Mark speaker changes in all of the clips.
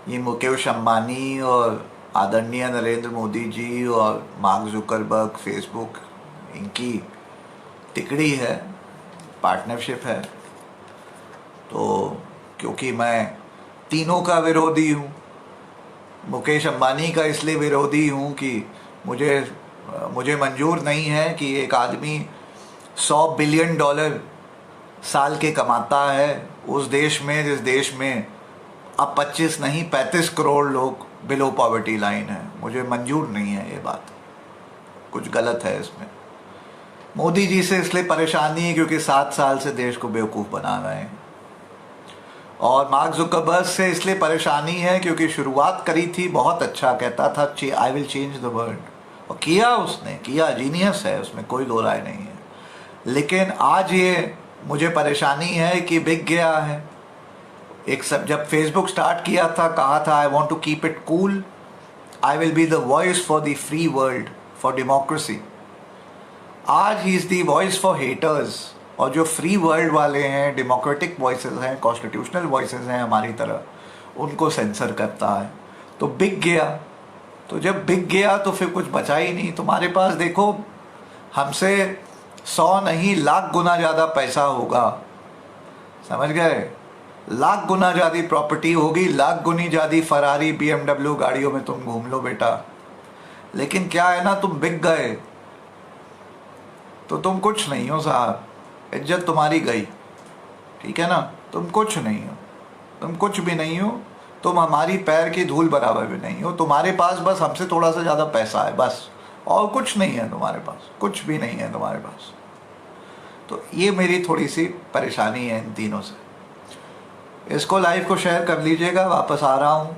Speaker 1: ये मुकेश अंबानी और आदरणीय नरेंद्र मोदी जी और मार्क जुकरबर्ग फेसबुक, इनकी तिकड़ी है, पार्टनरशिप है। तो क्योंकि मैं तीनों का विरोधी हूँ, मुकेश अंबानी का इसलिए विरोधी हूँ कि मुझे मुझे मंजूर नहीं है कि एक आदमी $100 बिलियन साल के कमाता है उस देश में जिस देश में अब 25 नहीं 35 करोड़ लोग बिलो पॉवर्टी लाइन है। मुझे मंजूर नहीं है ये बात, कुछ गलत है इसमें। मोदी जी से इसलिए परेशानी है क्योंकि 7 साल से देश को बेवकूफ़ बना रहे हैं, और मार्क जुकरबर्ग से इसलिए परेशानी है क्योंकि शुरुआत करी थी बहुत अच्छा, कहता था I will change the world, और किया उसने, किया, जीनियस है, उसमें कोई दो राय नहीं है। लेकिन आज ये मुझे परेशानी है कि बिक गया है। एक सब जब फेसबुक स्टार्ट किया था कहा था I want to keep it cool, I will be the voice for the free world, for democracy. आज he is the voice for haters, और जो फ्री वर्ल्ड वाले हैं, डेमोक्रेटिक वॉइसेस हैं, कॉन्स्टिट्यूशनल वॉइसेस हैं हमारी तरह, उनको सेंसर करता है। तो बिक गया, तो जब बिक गया तो फिर कुछ बचा ही नहीं। तुम्हारे पास देखो, हमसे 100 नहीं लाख गुना ज़्यादा पैसा होगा, समझ गए, लाख गुना ज़्यादा प्रॉपर्टी होगी, लाख गुनी ज़्यादा फरारी BMW गाड़ियों में तुम घूम लो बेटा। लेकिन क्या है ना, तुम बिक गए तो तुम कुछ नहीं हो साहब, इज्जत तुम्हारी गई, ठीक है ना। तुम कुछ नहीं हो, तुम कुछ भी नहीं हो, तुम हमारी पैर की धूल बराबर भी नहीं हो। तुम्हारे पास बस हमसे थोड़ा सा ज़्यादा पैसा है बस, और कुछ नहीं है तुम्हारे पास, कुछ भी नहीं है तुम्हारे पास। तो ये मेरी थोड़ी सी परेशानी है इन तीनों से। इसको लाइव को शेयर कर लीजिएगा। वापस आ रहा हूँ।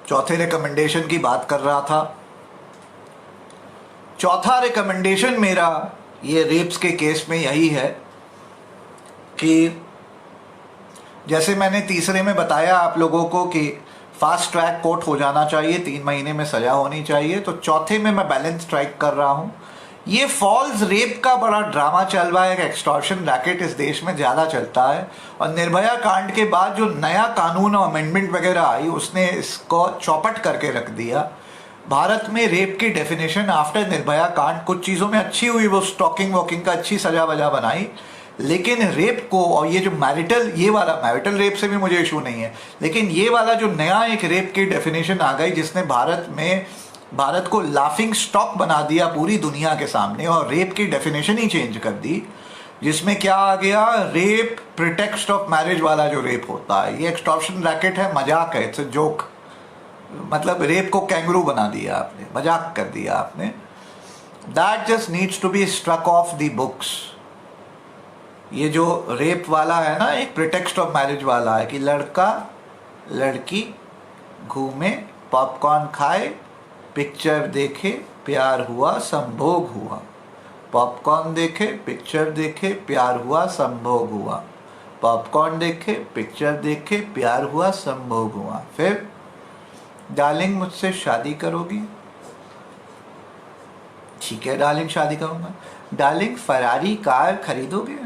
Speaker 1: चौथे रिकमेंडेशन की बात कर रहा था। चौथा रिकमेंडेशन मेरा ये रेप्स के केस में यही है कि जैसे मैंने तीसरे में बताया आप लोगों को कि फास्ट ट्रैक कोर्ट हो जाना चाहिए, 3 महीने में सजा होनी चाहिए, तो चौथे में मैं बैलेंस स्ट्राइक कर रहा हूँ। ये फॉल्स रेप का बड़ा ड्रामा चल रहा है, एक एक्सटॉर्शन रैकेट इस देश में ज़्यादा चलता है, और निर्भया कांड के बाद जो नया कानून और अमेंडमेंट वगैरह आई उसने इसको चौपट करके रख दिया। भारत में रेप की डेफिनेशन आफ्टर निर्भया कांड कुछ चीज़ों में अच्छी हुई, वो स्टॉकिंग वॉकिंग का अच्छी सजा वजा बनाई, लेकिन रेप को, और ये जो मैरिटल, ये वाला मैरिटल रेप से भी मुझे इशू नहीं है, लेकिन ये वाला जो नया एक रेप की डेफिनेशन आ गई जिसने भारत को लाफिंग स्टॉक बना दिया पूरी दुनिया के सामने, और रेप की डेफिनेशन ही चेंज कर दी, जिसमें क्या आ गया, रेप प्रिटेक्स्ट ऑफ मैरिज वाला जो रेप होता है, ये एक्सटॉर्शन रैकेट है, मजाक है, इट्स अ जोक। मतलब रेप को कैंगरू बना दिया आपने, मजाक कर दिया आपने। That just needs to be struck off the books. ये जो रेप वाला है ना, एक प्रिटेक्स्ट ऑफ मैरिज वाला है कि लड़का लड़की घूमे, पॉपकॉर्न खाए, पिक्चर देखे, प्यार हुआ, संभोग हुआ। पॉपकॉर्न देखे, पिक्चर देखे, प्यार हुआ, संभोग हुआ। पॉपकॉर्न देखे, पिक्चर देखे, प्यार हुआ, संभोग हुआ। फिर डार्लिंग मुझसे शादी करोगी? ठीक है डार्लिंग, शादी करूंगा। डार्लिंग फरारी कार खरीदोगे?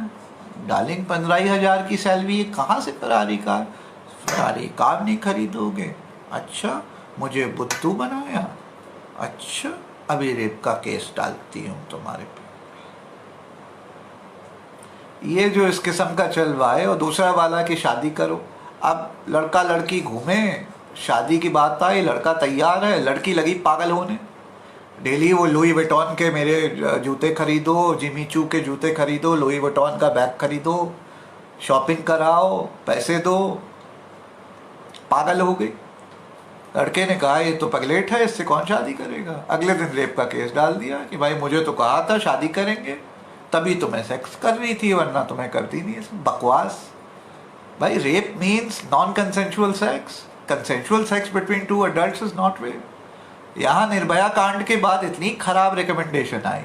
Speaker 1: डार्लिंग 15,000 की सैलरी है, कहाँ से फरारी कार नहीं खरीदोगे? अच्छा, मुझे बुद्धू बनाया? अच्छा, अभी रेप का केस डालती हूँ तुम्हारे पे। ये जो इस किस्म का चल रहा है। और दूसरा वाला कि शादी करो। अब लड़का लड़की घूमे, शादी की बात आई, लड़का तैयार है, लड़की लगी पागल होने, डेली वो लुई विटॉन के मेरे जूते खरीदो, जिमी चू के जूते खरीदो, लुई विटॉन का बैग खरीदो, शॉपिंग कराओ, पैसे दो, पागल हो गई। लड़के ने कहा ये तो पगलेट है, इससे कौन शादी करेगा। अगले दिन रेप का केस डाल दिया कि भाई मुझे तो कहा था शादी करेंगे, तभी तो मैं सेक्स कर रही थी, वरना तो मैं करती नहीं। बकवास भाई। Rape means non consensual sex, consensual sex between 2 adults is not rape. यहाँ निर्भया कांड के बाद इतनी खराब recommendation I,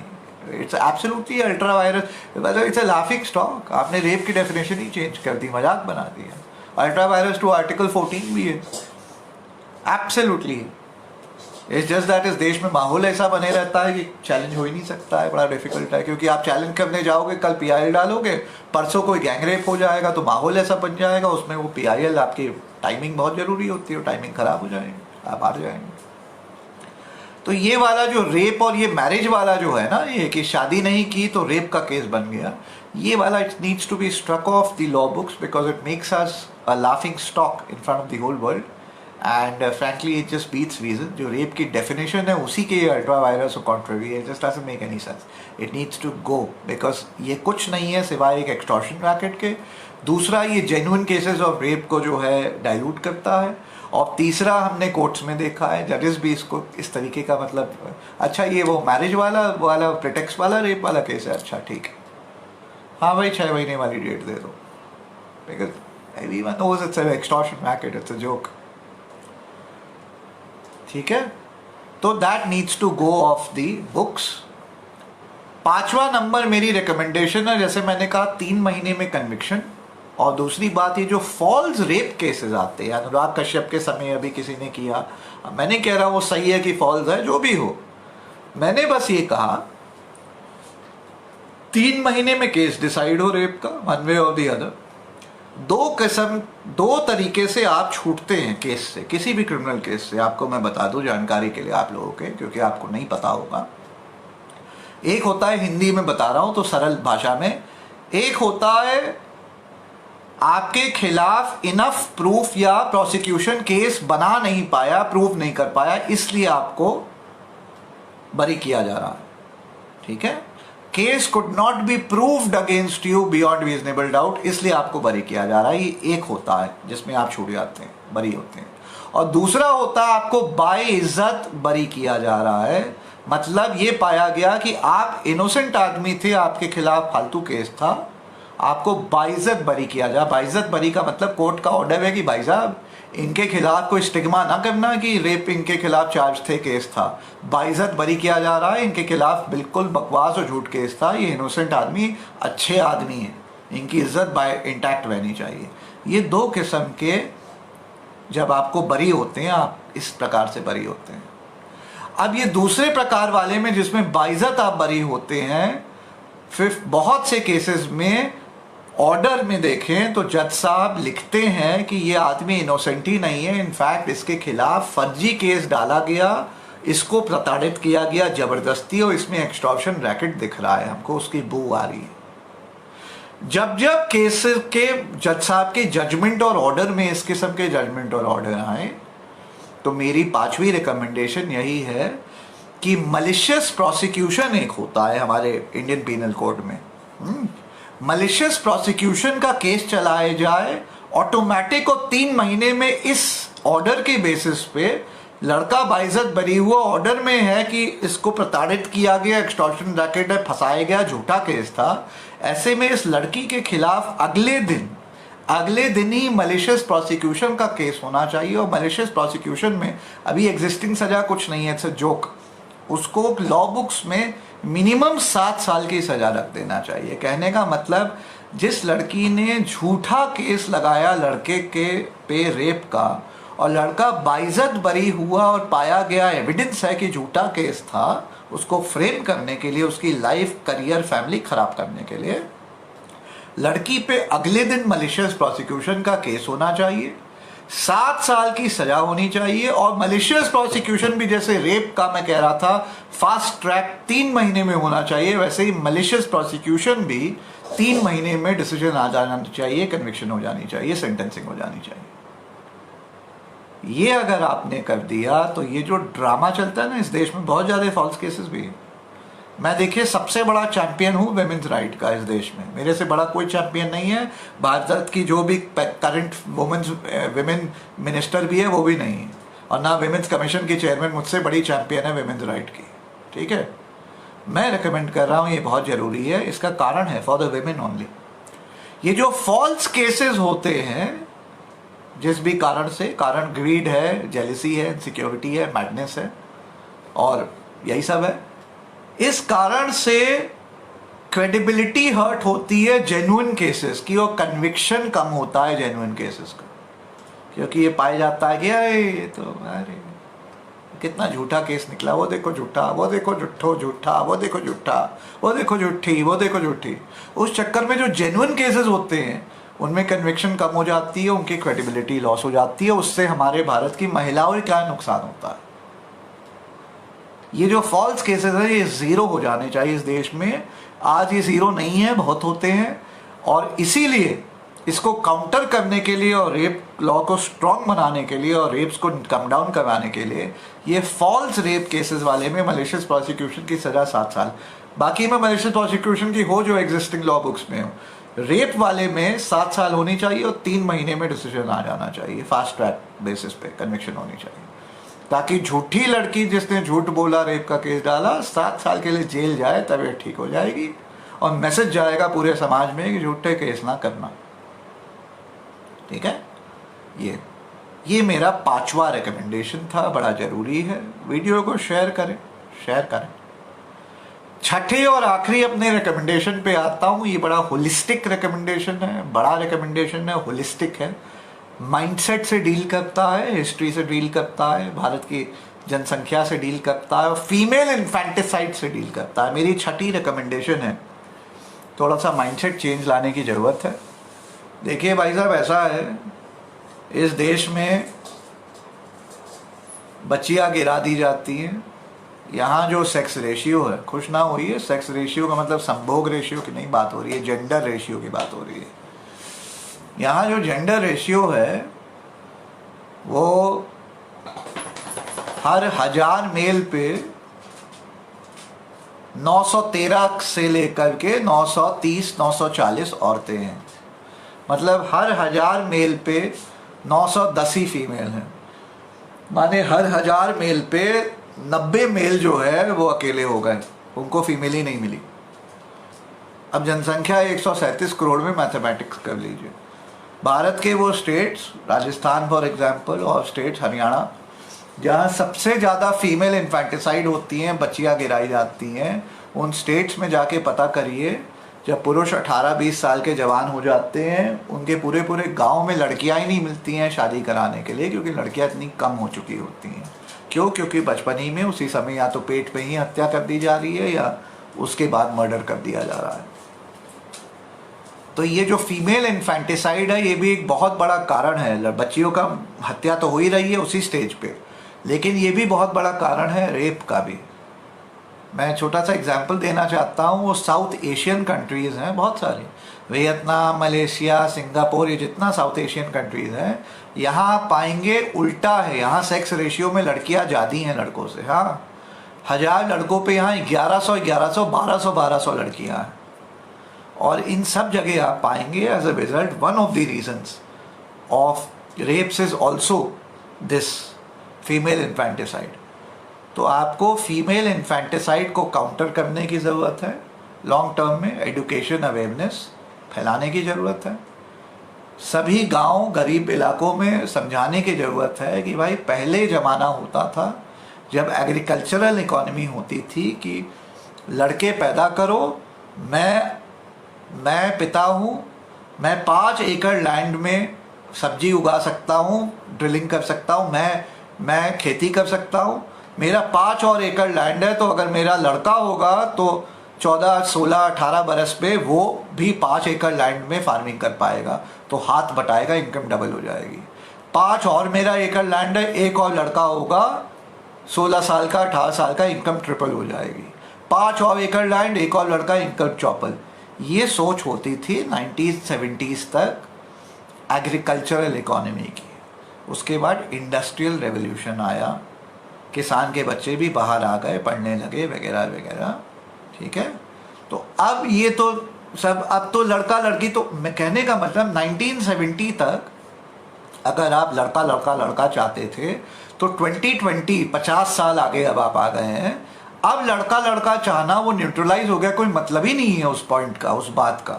Speaker 1: it's absolutely ultra vires, मतलब इट्स अ लाफिंग स्टॉक। आपने रेप की डेफिनेशन ही चेंज कर दी, मजाक बना दिया। अल्ट्रा वायरस टू आर्टिकल 14 भी है, एब्सोल्युटली। इट्स जस्ट दैट इस देश में माहौल ऐसा बने रहता है कि चैलेंज हो ही नहीं सकता है, बड़ा डिफिकल्ट है, क्योंकि आप चैलेंज करने जाओगे, कल पीआईएल डालोगे, परसों कोई गैंग रेप हो जाएगा तो माहौल ऐसा बन जाएगा, उसमें वो पीआईएल, आपकी टाइमिंग बहुत ज़रूरी होती है, टाइमिंग ख़राब हो जाएगी, आप हार जाएंगे। तो ये वाला जो रेप और ये मैरिज वाला जो है ना, ये कि शादी नहीं की तो रेप का केस बन गया, ये वाला it needs to be struck off the law books because it makes us a laughing stock in front of the whole world and frankly it just beats reason. जो रेप की definition है उसी के ultra vires और contrary, it just doesn't make any sense, it needs to go because ये कुछ नहीं है सिवाय एक एक्सटॉर्शन रैकेट के। दूसरा, ये जेन्युइन केसेस ऑफ रेप को जो है डाइल्यूट करता है। और तीसरा, हमने कोर्ट्स में देखा है जजेस भी इसको इस तरीके का, मतलब अच्छा ये वो मैरिज वाला प्रिटेक्स वाला रेप वाला केस है, अच्छा ठीक है, हाँ भाई 6 महीने वाली डेट दे दो, because everyone knows it's an extortion racket, it's a joke, ठीक है। तो that needs to go off the books. 5वां नंबर मेरी रिकमेंडेशन है, जैसे मैंने कहा 3 महीने में कन्विक्शन। और दूसरी बात, ये जो फॉल्स रेप केसेस आते हैं, अनुराग कश्यप के समय अभी किसी ने किया, मैंने कह रहा वो सही है कि फॉल्स है, जो भी हो, मैंने बस ये कहा 3 महीने में केस डिसाइड हो रेप का, वन वे और दी अदर। दो तरीके से आप छूटते हैं केस से, किसी भी क्रिमिनल केस से। आपको मैं बता दूं जानकारी के लिए आप लोगों के, क्योंकि आपको नहीं पता होगा। एक होता है, हिंदी में बता रहा हूं तो सरल भाषा में, एक होता है आपके खिलाफ इनफ प्रूफ या प्रोसिक्यूशन केस बना नहीं पाया, प्रूफ नहीं कर पाया, इसलिए आपको बरी किया जा रहा है, ठीक है। Case could not be proved against you beyond reasonable doubt, इसलिए आपको बरी किया जा रहा है। ये एक होता है जिसमें आप छूट जाते हैं, बरी होते हैं। और दूसरा होता है आपको बाय इज्जत बरी किया जा रहा है, मतलब ये पाया गया कि आप इनोसेंट आदमी थे, आपके खिलाफ फालतू केस था, आपको बाइज्जत बरी किया जा। बाइज्जत बरी का मतलब कोर्ट का ऑर्डर है कि भाई साहब इनके खिलाफ कोई स्टिग्मा ना करना कि रेप इनके खिलाफ चार्ज थे, केस था, बाइज्जत बरी किया जा रहा है, इनके खिलाफ बिल्कुल बकवास और झूठ केस था, ये इनोसेंट आदमी अच्छे आदमी हैं, इनकी इज्जत बाय इंटैक्ट रहनी चाहिए। ये 2 किस्म के जब आपको बरी होते हैं, आप इस प्रकार से बरी होते हैं। अब ये दूसरे प्रकार वाले में जिसमें बाइज्जत आप बरी होते हैं, फिर बहुत से केसेस में ऑर्डर में देखें तो जज साहब लिखते हैं कि ये आदमी इनोसेंट ही नहीं है, इनफैक्ट इसके खिलाफ फर्जी केस डाला गया, इसको प्रताड़ित किया गया जबरदस्ती, और इसमें एक्सटॉर्शन रैकेट दिख रहा है, हमको उसकी बू आ रही है। जब जब केस के जज साहब के जजमेंट और ऑर्डर में इस किस्म के जजमेंट और ऑर्डर आए, तो मेरी 5वीं रिकमेंडेशन यही है कि मलिशियस प्रोसिक्यूशन एक होता है हमारे इंडियन पीनल कोड में, मलिशियस प्रोसिक्यूशन का केस चलाया जाए ऑटोमेटिक, और 3 महीने में इस ऑर्डर के बेसिस पे लड़का बाइज्जत बरी हुआ, ऑर्डर में है कि इसको प्रताड़ित किया गया, एक्सटॉर्शन रैकेट है, फंसाया गया, झूठा केस था। ऐसे में इस लड़की के खिलाफ अगले दिन ही मलिशियस प्रोसिक्यूशन का केस होना चाहिए। और मलिशियस प्रोसिक्यूशन में अभी एग्जिस्टिंग सजा कुछ नहीं है, इट्स अ जोक, उसको लॉ बुक्स में मिनिमम 7 साल की सजा रख देना चाहिए। कहने का मतलब, जिस लड़की ने झूठा केस लगाया लड़के के पे रेप का, और लड़का बाइज्जत बरी हुआ और पाया गया, एविडेंस है कि झूठा केस था, उसको फ्रेम करने के लिए, उसकी लाइफ, करियर, फैमिली खराब करने के लिए, लड़की पे अगले दिन मलिशियस प्रोसिक्यूशन का केस होना चाहिए, 7 साल की सजा होनी चाहिए। और मलिशियस प्रोसिक्यूशन भी जैसे रेप का मैं कह रहा था फास्ट ट्रैक 3 महीने में होना चाहिए, वैसे ही मलिशियस प्रोसिक्यूशन भी 3 महीने में डिसीजन आ जाना चाहिए, कन्विक्शन हो जानी चाहिए, सेंटेंसिंग हो जानी चाहिए। ये अगर आपने कर दिया तो ये जो ड्रामा चलता है ना इस देश में, बहुत ज़्यादा फॉल्स केसेस भी हैं। मैं देखिए सबसे बड़ा चैंपियन हूँ वेमेंस राइट का इस देश में, मेरे से बड़ा कोई चैंपियन नहीं है। भारत की जो भी करंट वेमेन मिनिस्टर भी है वो भी नहीं है, और ना वेमेंस कमीशन की चेयरमैन मुझसे बड़ी चैंपियन है वेमेंस राइट की, ठीक है। मैं रिकमेंड कर रहा हूँ, ये बहुत ज़रूरी है, इसका कारण है फॉर द वेमेन ओनली। ये जो फॉल्स केसेस होते हैं जिस भी कारण से, कारण ग्रीड है, जेलिसी है, इनसिक्योरिटी है, मैडनेस है, और यही सब है, इस कारण से क्रेडिबिलिटी हर्ट होती है जेन्युइन केसेस की, और कन्विक्शन कम होता है जेन्युइन केसेस का, क्योंकि ये पाया जाता है कि अरे ये तो अरे कितना झूठा केस निकला, वो देखो झूठा, वो देखो झूठो झूठा, वो देखो झूठा, वो देखो झूठी, वो देखो झूठी। उस चक्कर में जो जेन्युइन केसेस होते हैं उनमें कन्विक्शन कम हो जाती है, उनकी क्रेडिबिलिटी लॉस हो जाती है, उससे हमारे भारत की महिलाओं का क्या नुकसान होता है। ये जो फॉल्स केसेस है ये ज़ीरो हो जाने चाहिए इस देश में। आज ये ज़ीरो नहीं है, बहुत होते हैं, और इसीलिए इसको काउंटर करने के लिए और रेप लॉ को स्ट्रॉन्ग बनाने के लिए और रेप्स को कम डाउन करवाने के लिए ये फॉल्स रेप केसेस वाले में मलिशियस प्रोसिक्यूशन की सज़ा 7 साल, बाकी में मलिशियस प्रोसिक्यूशन की हो जो एग्जिस्टिंग लॉ बुक्स में हो, रेप वाले में 7 साल होनी चाहिए और 3 महीने में डिसीजन आ जाना चाहिए, फास्ट ट्रैक बेसिस पे कन्विक्शन होनी चाहिए, ताकि झूठी लड़की जिसने झूठ बोला रेप का केस डाला 7 साल के लिए जेल जाए, तबीयत ठीक हो जाएगी और मैसेज जाएगा पूरे समाज में कि झूठे केस ना करना। ठीक है, ये मेरा 5वां रिकमेंडेशन था, बड़ा ज़रूरी है। वीडियो को शेयर करें। छठे और आखिरी अपने रिकमेंडेशन पे आता हूँ। ये बड़ा होलिस्टिक रिकमेंडेशन है, बड़ा रिकमेंडेशन है, होलिस्टिक है, माइंडसेट से डील करता है, हिस्ट्री से डील करता है, भारत की जनसंख्या से डील करता है और फीमेल इन्फेंटिसाइड से डील करता है। मेरी छठी रिकमेंडेशन है, थोड़ा सा माइंडसेट चेंज लाने की ज़रूरत है। देखिए भाई साहब, ऐसा है इस देश में बच्चियां गिरा दी जाती हैं। यहाँ जो सेक्स रेशियो है, खुश ना होइए, सेक्स रेशियो का मतलब संभोग रेशियो की नहीं बात हो रही है, जेंडर रेशियो की बात हो रही है। यहाँ जो जेंडर रेशियो है वो हर 1000 मेल पे 913 से लेकर के 930 940 औरतें हैं। मतलब हर 1000 मेल पे 910 ही फीमेल हैं। माने हर 1000 मेल पे 90 मेल जो है वो अकेले हो गए, उनको फीमेल ही नहीं मिली। अब जनसंख्या 137 करोड़ में मैथमेटिक्स कर लीजिए। भारत के वो स्टेट्स, राजस्थान फॉर एग्जांपल, और स्टेट्स हरियाणा, जहाँ सबसे ज़्यादा फीमेल इन्फेंटिसाइड होती हैं, बच्चियाँ गिराई जाती हैं, उन स्टेट्स में जाके पता करिए। जब पुरुष 18-20 साल के जवान हो जाते हैं, उनके पूरे पूरे गांव में लड़कियां ही नहीं मिलती हैं शादी कराने के लिए, क्योंकि लड़कियां इतनी कम हो चुकी होती हैं। क्यों? क्योंकि बचपन ही में उसी समय या तो पेट पे ही हत्या कर दी जा रही है या उसके बाद मर्डर कर दिया जा रहा है। तो ये जो फीमेल इन्फेंटिसाइड है ये भी एक बहुत बड़ा कारण है। बच्चियों का हत्या तो हो ही रही है उसी स्टेज पे, लेकिन ये भी बहुत बड़ा कारण है रेप का भी। मैं छोटा सा एग्जांपल देना चाहता हूँ। वो साउथ एशियन कंट्रीज़ हैं बहुत सारी, वियतनाम, मलेशिया, सिंगापुर, ये जितना साउथ एशियन कंट्रीज़ हैं, यहाँ पाएंगे उल्टा है। यहाँ सेक्स रेशियो में लड़कियाँ ज़्यादा हैं लड़कों से। हाँ, 1000 लड़कों पे यहाँ 1100 1200 लड़कियाँ हैं। और इन सब जगह आप पाएंगे as a result, one of the reasons of rapes is also this female infanticide. तो आपको फीमेल इन्फेंटिसाइड को काउंटर करने की ज़रूरत है। लॉन्ग टर्म में एजुकेशन अवेयरनेस फैलाने की ज़रूरत है। सभी गांव, गरीब इलाकों में समझाने की ज़रूरत है कि भाई पहले ज़माना होता था जब एग्रीकल्चरल इकोनॉमी होती थी कि लड़के पैदा करो, मैं पिता हूँ, मैं 5 एकड़ लैंड में सब्जी उगा सकता हूँ, ड्रिलिंग कर सकता हूँ, मैं खेती कर सकता हूँ, मेरा 5 और एकड़ लैंड है, तो अगर मेरा लड़का होगा तो 14, 16, 18 बरस पे वो भी 5 एकड़ लैंड में फार्मिंग कर पाएगा, तो हाथ बटाएगा, इनकम डबल हो जाएगी। 5 और मेरा एकड़ लैंड है, एक और लड़का होगा 16 साल का, 18 साल का, इनकम ट्रिपल हो जाएगी। 5 और एकड़ लैंड, एक और लड़का, इनकम चौपल। ये सोच होती थी 1970s तक एग्रीकल्चरल इकोनॉमी की। उसके बाद इंडस्ट्रियल रेवोल्यूशन आया, किसान के बच्चे भी बाहर आ गए, पढ़ने लगे वगैरह वगैरह। ठीक है, तो अब ये तो सब, अब तो लड़का लड़की, तो मैं कहने का मतलब 1970 तक अगर आप लड़का लड़का लड़का चाहते थे तो 2020 50 साल आगे अब आप आ गए हैं। अब लड़का लड़का चाहना वो न्यूट्रलाइज हो गया, कोई मतलब ही नहीं है उस पॉइंट का, उस बात का,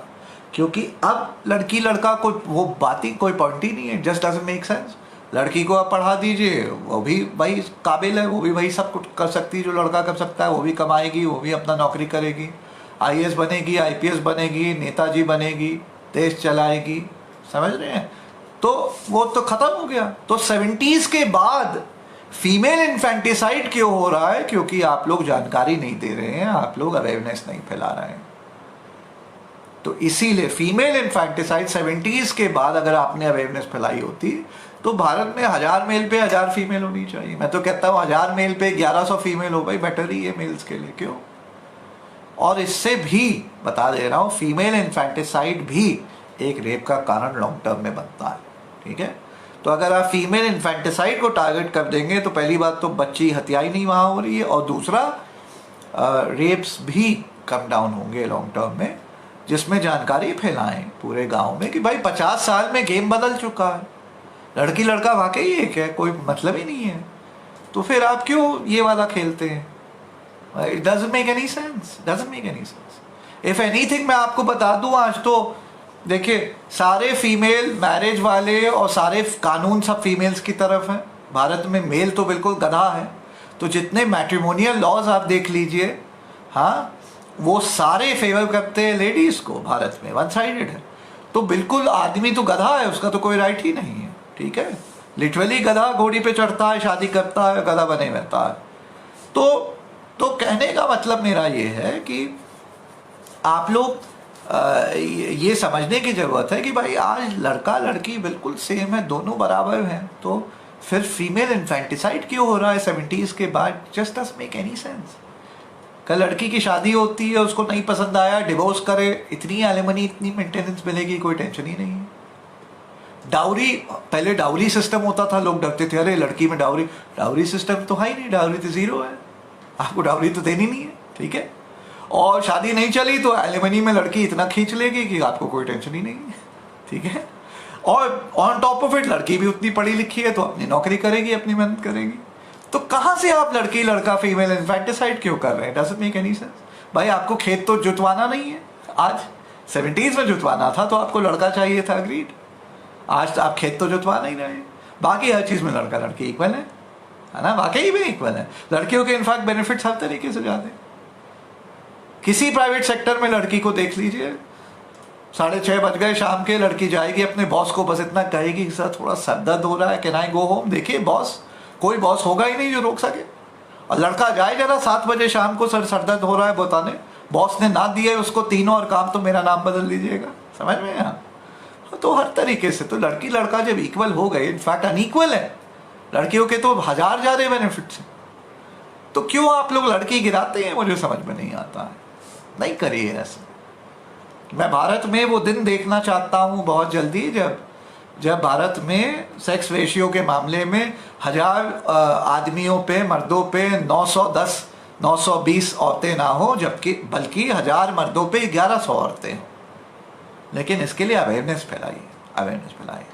Speaker 1: क्योंकि अब लड़की लड़का कोई वो बात ही, कोई पॉइंट ही नहीं है। Just doesn't make sense. लड़की को आप पढ़ा दीजिए, वो भी भाई काबिल है, वो भी भाई सब कुछ कर सकती है जो लड़का कर सकता है, वो भी कमाएगी, वो भी अपना नौकरी करेगी, IAS बनेगी, IPS बनेगी, नेताजी बनेगी, देश चलाएगी। समझ रहे हैं? तो वो तो ख़त्म हो गया। तो 70s के बाद फीमेल इन्फेंटिसाइड क्यों हो रहा है? क्योंकि आप लोग जानकारी नहीं दे रहे हैं, आप लोग अवेयरनेस नहीं फैला रहे हैं। तो इसीलिए फीमेल इन्फेंटिसाइड 70s के बाद अगर आपने अवेयरनेस फैलाई होती तो भारत में 1000 मेल पे 1000 फीमेल होनी चाहिए। मैं तो कहता हूँ 1000 मेल पे 1100 फीमेल हो भाई, बेटर ही है मेल्स के लिए। क्यों? और इससे भी बता दे रहा हूँ, फीमेल इन्फेंटिसाइड भी एक रेप का कारण लॉन्ग टर्म में बनता है। ठीक है? तो अगर आप फीमेल इन्फेंटिसाइड को टारगेट कर देंगे तो पहली बात तो बच्ची हत्या ही नहीं वहाँ हो रही है, और दूसरा रेप्स भी कम डाउन होंगे लॉन्ग टर्म में, जिसमें जानकारी फैलाएं पूरे गांव में कि भाई 50 साल में गेम बदल चुका है, लड़की लड़का वाकई एक है, कोई मतलब ही नहीं है। तो फिर आप क्यों ये वाला खेलते हैं? It doesn't make any sense, doesn't make any sense. If anything मैं आपको बता दूं, आज तो देखिए सारे फीमेल मैरिज वाले और सारे कानून सब फीमेल्स की तरफ हैं। भारत में मेल तो बिल्कुल गधा है। तो जितने मैट्रिमोनियल लॉज आप देख लीजिए, हाँ, वो सारे फेवर करते हैं लेडीज को। भारत में वन साइडेड है। तो बिल्कुल आदमी तो गधा है, उसका तो कोई राइट ही नहीं है। ठीक है? लिटरली गधा घोड़ी पे चढ़ता है, शादी करता है, गधा बने रहता है। तो कहने का मतलब मेरा ये है कि आप लोग ये समझने की जरूरत है कि भाई आज लड़का लड़की बिल्कुल सेम है, दोनों बराबर हैं। तो फिर फीमेल इन्फेंटिसाइड क्यों हो रहा है 70s के बाद? Just doesn't make any sense. कल लड़की की शादी होती है, उसको नहीं पसंद आया, डिवोर्स करे, इतनी एलिमनी, इतनी मेंटेनेंस मिलेगी, कोई टेंशन ही नहीं है। डाउरी, पहले डाउरी सिस्टम होता था, लोग डरते थे, अरे लड़की में डाउरी सिस्टम तो है ही नहीं, डाउरी तो जीरो है, आपको डाउरी तो देनी नहीं है। ठीक है? और शादी नहीं चली तो एलिमनी में लड़की इतना खींच लेगी कि आपको कोई टेंशन ही नहीं है। ठीक है? और ऑन टॉप ऑफ इट लड़की भी उतनी पढ़ी लिखी है तो अपनी नौकरी करेगी, अपनी मेहनत करेगी। तो कहां से आप लड़की लड़का फीमेल इन्फेंटिसाइड क्यों कर रहे हैं? Doesn't make any sense. भाई आपको खेत तो जुतवाना नहीं है। आज 70s में जुतवाना था तो आपको लड़का चाहिए था, अग्रीड। आज आप खेत तो जुतवा नहीं रहे। बाकी हर चीज में लड़का लड़की इक्वल है ना? वाकई में इक्वल है। लड़कियों के इनफैक्ट बेनिफिट्स हर तरीके से ज्यादा है। किसी प्राइवेट सेक्टर में लड़की को देख लीजिए, 6:30 बज गए शाम के, लड़की जाएगी अपने बॉस को, बस इतना कहेगी सर थोड़ा सर दर्द हो रहा है, कैन आई गो होम। देखिए बॉस, कोई बॉस होगा ही नहीं जो रोक सके। और लड़का जाए जरा 7 बजे शाम को, सर दर्द हो रहा है बताने, बॉस ने ना दिया उसको तीनों और काम, तो मेरा नाम बदल दीजिएगा। समझ में आया? तो हर तरीके से तो लड़की लड़का जब इक्वल हो गए, इनफैक्ट अनइक्वल है, लड़कियों के तो 1000 ज्यादा बेनिफिट्स हैं, तो क्यों आप लोग लड़की गिराते हैं? मुझे समझ में नहीं आता है। नहीं करिए ऐसा। मैं भारत में वो दिन देखना चाहता हूं बहुत जल्दी जब भारत में सेक्स रेशियो के मामले में 1000 आदमियों पे, मर्दों पे 910 920 औरतें ना हो, जबकि बल्कि 1000 मर्दों पे 1100 औरतें हों। लेकिन इसके लिए अवेयरनेस फैलाइए।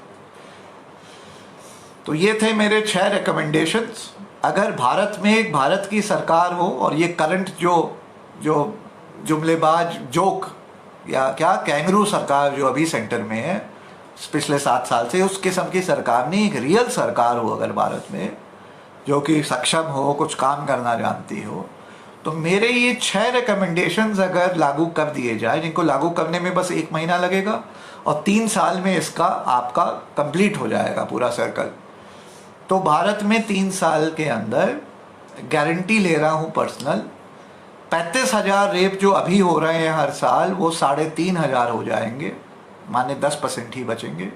Speaker 1: तो ये थे मेरे 6 रिकमेंडेशंस। अगर भारत में एक भारत की सरकार हो, और ये करंट जो जुमलेबाज जोक या क्या कैंगरू सरकार जो अभी सेंटर में है पिछले 7 साल से, उस किस्म की सरकार नहीं, एक रियल सरकार हो अगर भारत में, जो कि सक्षम हो, कुछ काम करना जानती हो, तो मेरे ये 6 रिकमेंडेशंस अगर लागू कर दिए जाए, जिनको लागू करने में बस 1 महीना लगेगा और 3 साल में इसका आपका कंप्लीट हो जाएगा पूरा सर्कल, तो भारत में 3 साल के अंदर गारंटी ले रहा हूँ पर्सनल, 35,000 रेप जो अभी हो रहे हैं हर साल, वो 3,500 हो जाएंगे, माने 10% ही बचेंगे।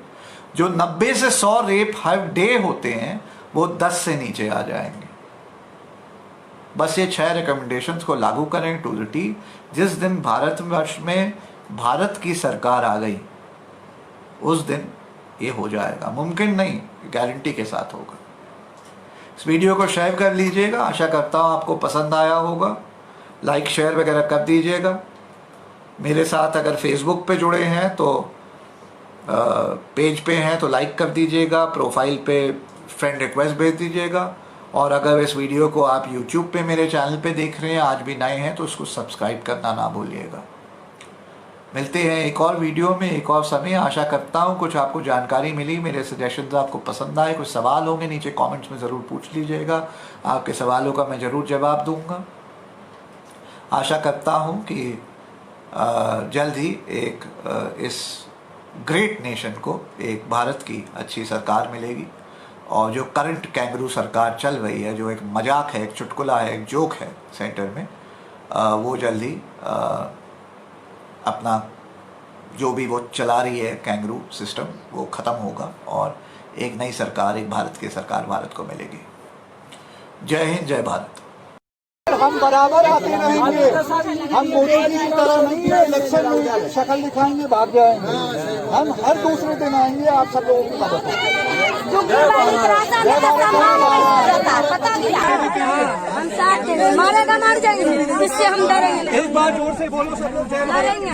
Speaker 1: जो 90 से 100 रेप हर डे होते हैं वो 10 से नीचे आ जाएंगे। बस ये 6 रिकमेंडेशंस को लागू करें टू द टी। जिस दिन भारतवर्ष में भारत की सरकार आ गई उस दिन ये हो जाएगा। मुमकिन नहीं, गारंटी के साथ होगा। इस वीडियो को शेयर कर लीजिएगा, आशा करता हूँ आपको पसंद आया होगा। लाइक शेयर वगैरह कर दीजिएगा। मेरे साथ अगर फेसबुक पे जुड़े हैं तो पेज पे हैं तो लाइक कर दीजिएगा, प्रोफाइल पे फ्रेंड रिक्वेस्ट भेज दीजिएगा। और अगर इस वीडियो को आप यूट्यूब पे मेरे चैनल पे देख रहे हैं, आज भी नए हैं, तो उसको सब्सक्राइब करना ना भूलिएगा। मिलते हैं एक और वीडियो में एक और समय। आशा करता हूँ कुछ आपको जानकारी मिली, मेरे सजेशंस आपको पसंद आए। कुछ सवाल होंगे नीचे कमेंट्स में ज़रूर पूछ लीजिएगा, आपके सवालों का मैं ज़रूर जवाब दूंगा। आशा करता हूँ कि जल्द ही इस ग्रेट नेशन को एक भारत की अच्छी सरकार मिलेगी और जो करंट कैंगरू सरकार चल रही है, जो एक मजाक है, एक चुटकुला है, एक जोक है सेंटर में, वो जल्दी अपना जो भी वो चला रही है कैंगरू सिस्टम, वो ख़त्म होगा और एक नई सरकार, एक भारत की सरकार भारत को मिलेगी। जय हिंद, जय भारत।
Speaker 2: हम बराबर आते रहेंगे, हम मोदी जी की तरह नहीं है इलेक्शन में शक्ल दिखाएंगे भाग जाएंगे। हम हर दूसरे दिन आएंगे, आप सब लोगों की मदद
Speaker 3: हम साथ हैं, मारेगा मार जाएंगे, इससे हम डरेंगे।
Speaker 2: एक बार जोर से बोलो सब लोग,
Speaker 3: डरेंगे।